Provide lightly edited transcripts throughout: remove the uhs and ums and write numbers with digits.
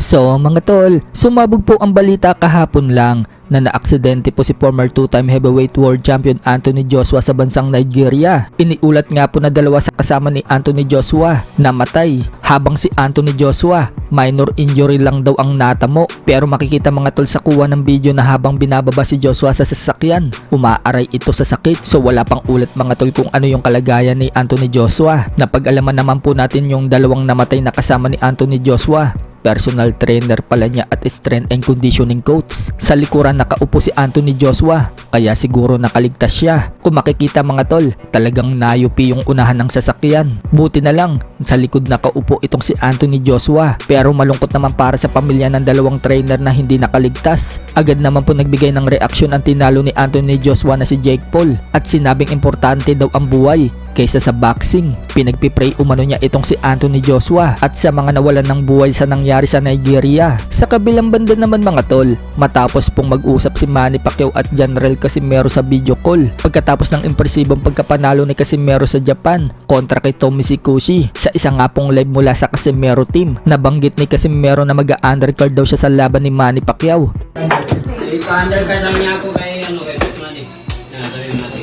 So mga tol, sumabog po ang balita kahapon lang na naaksidente po si former two-time heavyweight world champion Anthony Joshua sa bansang Nigeria. Iniulat nga po na dalawa sa kasama ni Anthony Joshua namatay, habang si Anthony Joshua minor injury lang daw ang natamo. Pero makikita mga tol sa kuha ng video na habang binababa si Joshua sa sasakyan, umaaray ito sa sakit. So wala pang ulat mga tol kung ano yung kalagayan ni Anthony Joshua. Napag-alaman naman po natin yung dalawang namatay na kasama ni Anthony Joshua. Personal trainer pala niya at strength and conditioning coach. Sa likuran nakaupo si Anthony Joshua, kaya siguro nakaligtas siya. Kung makikita mga tol, talagang nayupi yung unahan ng sasakyan. Buti na lang, sa likod nakaupo itong si Anthony Joshua. Pero malungkot naman para sa pamilya ng dalawang trainer na hindi nakaligtas. Agad naman po nagbigay ng reaksyon ang tinalo ni Anthony Joshua na si Jake Paul at sinabing importante daw ang buhay kaysa sa boxing. Pinagpipray umano niya itong si Anthony Joshua at sa mga nawalan ng buhay sa nangyari sa Nigeria. Sa kabilang banda naman mga tol, matapos pong mag-usap si Manny Pacquiao at General Casimero sa video call pagkatapos ng impresibong pagkapanalo ni Casimero sa Japan kontra kay Tommy Sikushi. Sa isa nga pong live mula sa Casimero team, nabanggit ni Casimero na mag-undercard daw siya sa laban ni Manny Pacquiao. Ika-undercard lang niya ako kay Boss Manny. Sabi natin.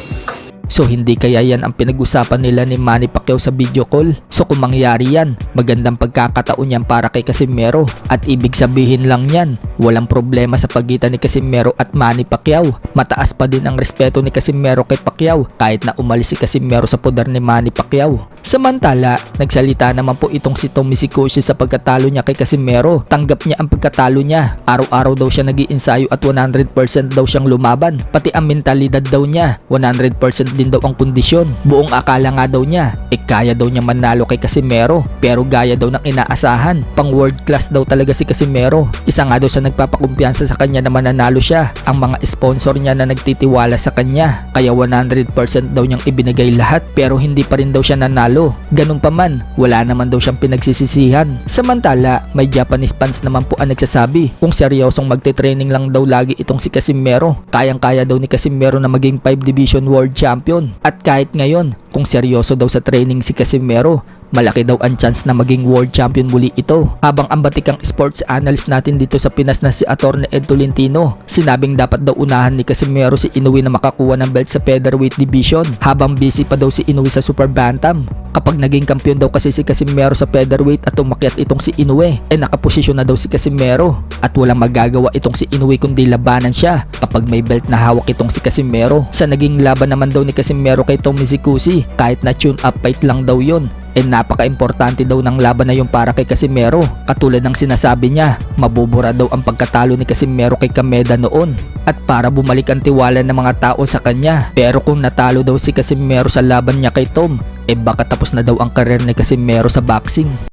So hindi kaya yan ang pinag-usapan nila ni Manny Pacquiao sa video call? So kung mangyari yan, magandang pagkakataon yan para kay Casimero. At ibig sabihin lang yan, walang problema sa pagitan ni Casimero at Manny Pacquiao. Mataas pa din ang respeto ni Casimero kay Pacquiao kahit na umalis si Casimero sa poder ni Manny Pacquiao. Samantala, nagsalita naman po itong si Tommy Sikushi sa pagkatalo niya kay Casimero. Tanggap niya ang pagkatalo niya. Araw-araw daw siya nag-iinsayo at 100% daw siyang lumaban. Pati ang mentalidad daw niya, 100% din daw ang kondisyon. Buong akala nga daw niya, kaya daw niya manalo kay Casimero. Pero gaya daw ng inaasahan, pang world class daw talaga si Casimero. Isa nga daw sa nagpapakumpiyansa sa kanya na mananalo siya, ang mga sponsor niya na nagtitiwala sa kanya. Kaya 100% daw niyang ibinigay lahat pero hindi pa rin daw siya nanalo. Ganun pa man, wala naman daw siyang pinagsisisihan. Samantala, may Japanese fans naman po ang nagsasabi kung seryosong magte-training lang daw lagi itong si Casimero. Kayang-kaya daw ni Casimero na maging 5 division world champion. At kahit ngayon, kung seryoso daw sa training si Casimero, malaki daw ang chance na maging world champion muli ito. Habang ang batikang sports analyst natin dito sa Pinas na si Atty. Ed Tolentino, sinabing dapat daw unahan ni Casimero si Inoue na makakuha ng belt sa featherweight division habang busy pa daw si Inoue sa super bantam. Kapag naging kampiyon daw kasi si Casimero sa featherweight at umakyat itong si Inoue, nakaposisyon na daw si Casimero at walang magagawa itong si Inoue kundi labanan siya kapag may belt na hawak itong si Casimero. Sa naging laban naman daw ni Casimero kay Tommy Sikushi, kahit na tune up fight lang daw yun, napaka-importante daw ng laban na yung para kay Casimero. Katulad ng sinasabi niya, mabubura daw ang pagkatalo ni Casimero kay Kameda noon at para bumalik ang tiwala ng mga tao sa kanya. Pero kung natalo daw si Casimero sa laban niya kay Tom, baka tapos na daw ang karir ni Casimero sa boxing.